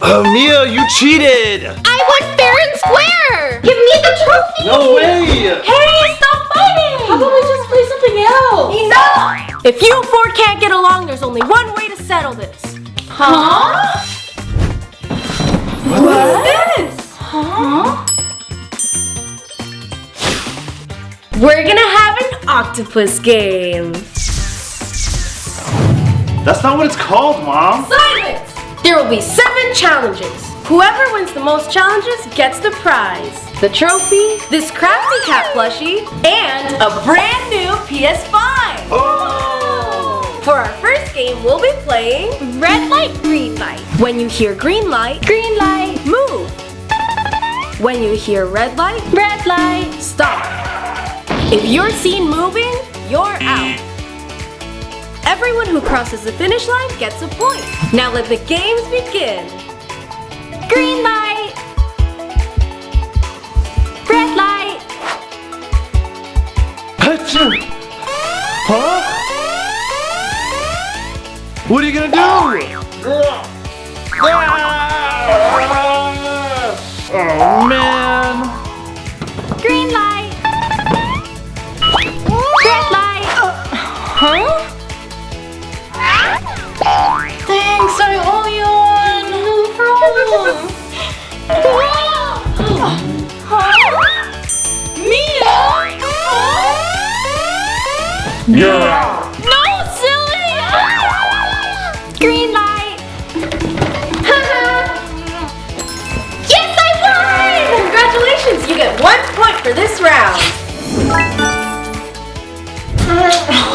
Mia, you cheated! I won fair and square! Give me the trophy! No way! Hey, stop fighting! How about we just play something else? Enough! If you four can't get along, there's only one way to settle this. Huh? What's this? Huh? We're gonna have an octopus game. That's not what it's called, Mom. Silence! There will be 7 challenges. Whoever wins the most challenges gets the prize. The trophy, this Crafty Cat plushie, and a brand new PS5. Oh! For our first game, we'll be playing Red light, green light. when you hear green light, move. When you hear red light, stop. If you're seen moving, you're out. Everyone who crosses the finish line gets a point. Now let the games begin. Green light. Red light. Achoo! Huh? What are you gonna do? Oh man! Green light. Red light. Huh? Thanks, I owe you one. No problem. Mia? You're out! No, silly! Green light. Yes, I won! Congratulations, you get 1 point for this round.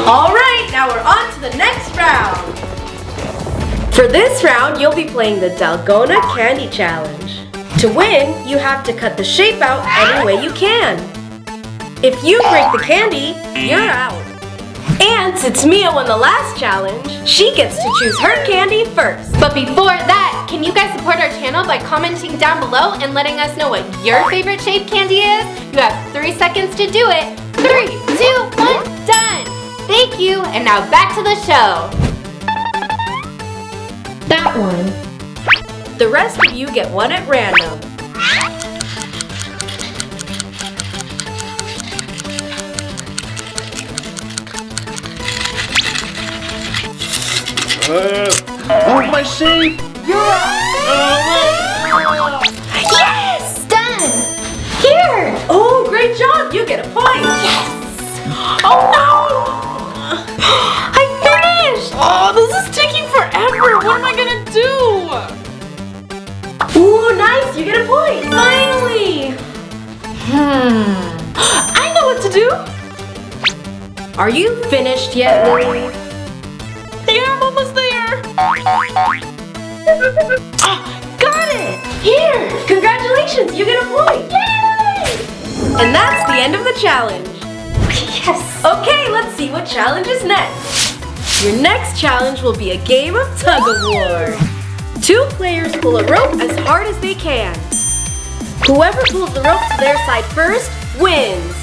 All right, now we're on to the next round. For this round, you'll be playing the Dalgona Candy Challenge. To win, you have to cut the shape out any way you can. If you break the candy, you're out. And since Mia won the last challenge, she gets to choose her candy first. But before that, can you guys support our channel by commenting down below and letting us know what your favorite shaped candy is? You have 3 seconds to do it. 3, 2, 1, done! Thank you, and now back to the show. That one. The rest of you get one at random. Oh, my shape! You're out. Yes! Done! Here! Oh, great job! You get a point. Oh no! I finished! Oh, this is taking forever. What am I gonna do? Ooh, nice! You get a point. Finally. I know what to do. Are you finished yet, Lily? Yeah, I'm almost there. Got it! Here! Congratulations! You get a point! Yay! And that's the end of the challenge. Yes! Okay, let's see what challenge is next. Your next challenge will be a game of Tug of War. 2 players pull a rope as hard as they can. Whoever pulls the rope to their side first wins.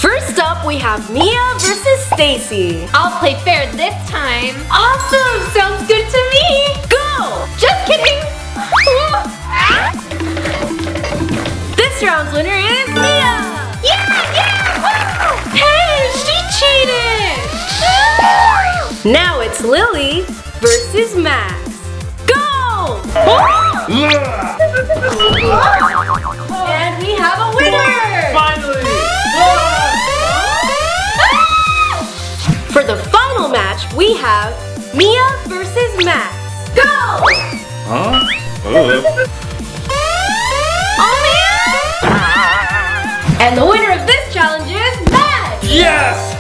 First up, we have Mia versus Stacy. I'll play fair this time. Awesome! Sounds good to me! Go! Just kidding! This round's winner is Mia! Yeah! Woo! Hey, she cheated! Now it's Lily versus Max. Go! And we have a winner! Finally! For the final match, we have Mia versus Max. Go! Huh? Oh man! And the winner of this challenge is Max! Yes!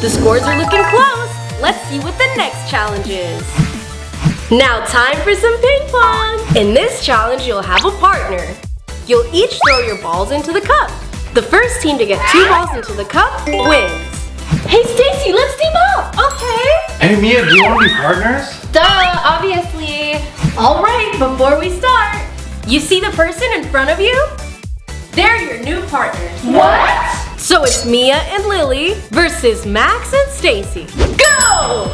The scores are looking close. Let's see what the next challenge is. Now time for some ping pong. In this challenge, you'll have a partner. You'll each throw your balls into the cup. The first team to get 2 balls into the cup wins. Hey Stacy, let's team up! Okay. Hey Mia, do you want to be partners? Duh, obviously. All right, before we start, you see the person in front of you? They're your new partners. What? So it's Mia and Lily versus Max and Stacy. Go!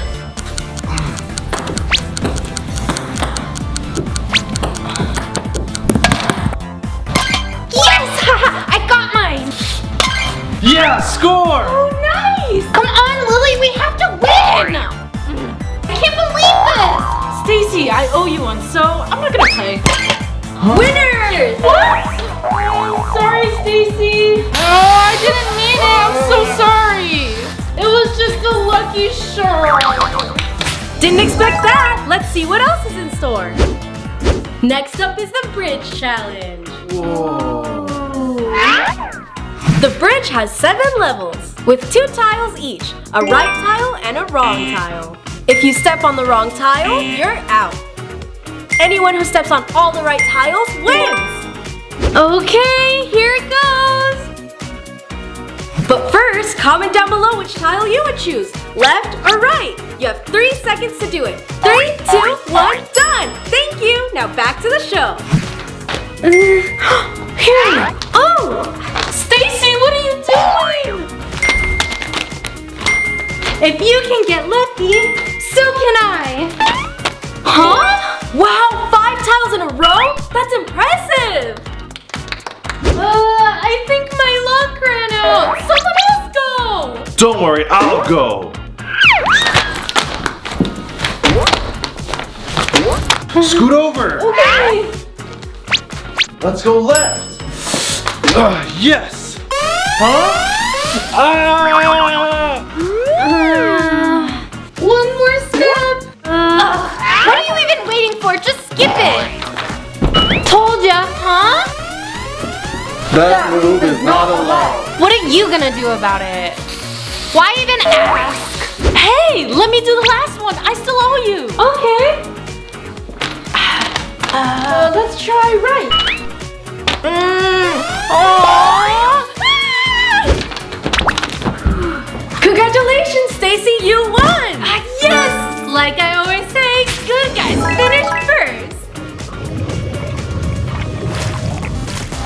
Yeah, score! Oh, nice! Come on, Lily, we have to win! I can't believe this! Stacy, I owe you one, so I'm not gonna play. Winners! What? Sorry, Stacy. Oh, I didn't mean it. I'm so sorry. It was just a lucky shot. Didn't expect that. Let's see what else is in store. Next up is the bridge challenge. Whoa. The bridge has 7 levels with 2 tiles each, a right tile and a wrong tile. If you step on the wrong tile, you're out. Anyone who steps on all the right tiles wins. Okay, here it goes. But first, comment down below which tile you would choose, left or right. You have 3 seconds to do it. 3, 2, 1, done. Thank you. Now back to the show. Here. Oh, Stacy, what are you doing? if you can get lucky, So can I. huh? Wow, 5 tiles in a row? That's impressive. I think my luck ran out. Someone else go. Don't worry, I'll go. Scoot over. Okay. Let's go left. Yes. Huh? Ah! One more step. What are you even waiting for? Just skip it. Told ya, huh? That move is not allowed. What are you gonna do about it? Why even ask? Hey, let me do the last one. I still owe you. Okay. Let's try right. Congratulations, Stacy, you won. Yes! Like I always say, good guys finish first.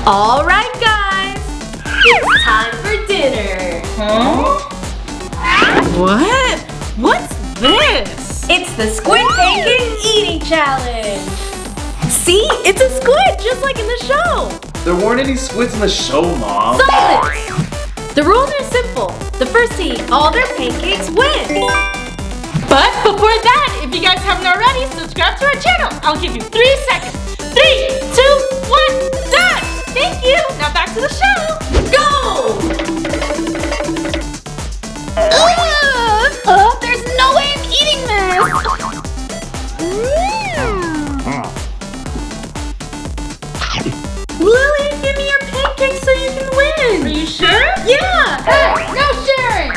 All right, guys. It's time for dinner. What? What's this? It's the Squid Pancake Eating Challenge. See, it's a squid just like in the show. There weren't any squids in the show, Mom. Silence! The rules are simple. The first to eat all their pancakes wins. But before that, if you guys haven't already, subscribe to our channel. I'll give you 3 seconds. 3, 2, 1, done. Thank you. Now back to the show. Go! There's no way I'm eating this. Lily, give me your pancakes so you can win. Are you sure? Yeah. Hey, no sharing.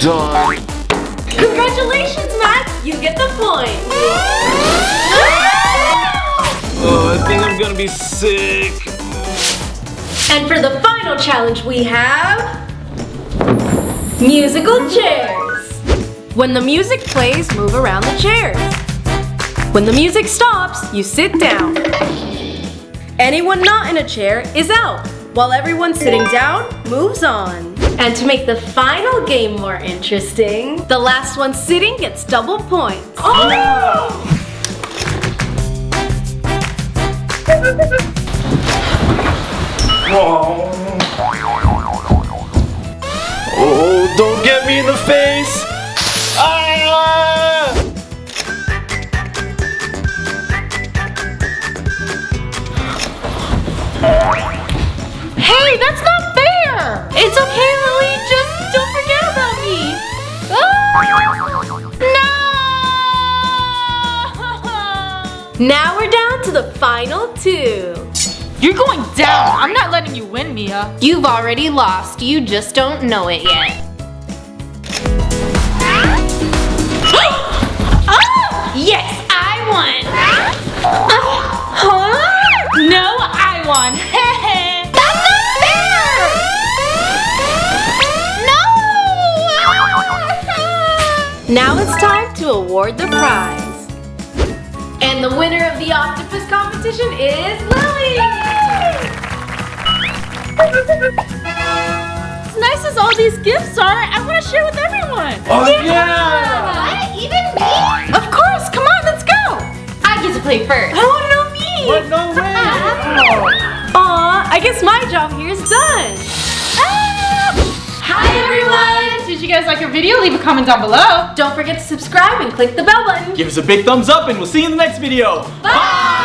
Done. Congratulations, Max. You get the point. I think I'm gonna be sick. And for the final challenge we have musical chairs. When the music plays, move around the chairs. When the music stops, you sit down. Anyone not in a chair is out, while everyone sitting down moves on. And to make the final game more interesting, the last one sitting gets double points. Oh, don't get me in the face! Ah! Hey, that's not fair. It's okay, Lily. Just don't forget about me. No! Now we're down to the final 2. You're going down. I'm not letting you win, Mia. You've already lost. You just don't know it yet. Yes, I won. Huh? No, I won. That's not fair. No. Now it's time to award the prize. And the winner of the octopus competition is Lily! nice as all these gifts are, I want to share with everyone. Oh, yeah! What? Even me? Of course, come on, let's go. I get to play first. Oh, no, me. What? No way! Aw, I guess my job here is done. Hi, everyone. Did you guys like our video? Leave a comment down below. Don't forget to subscribe and click the bell button. Give us a big thumbs up and we'll see you in the next video. Bye.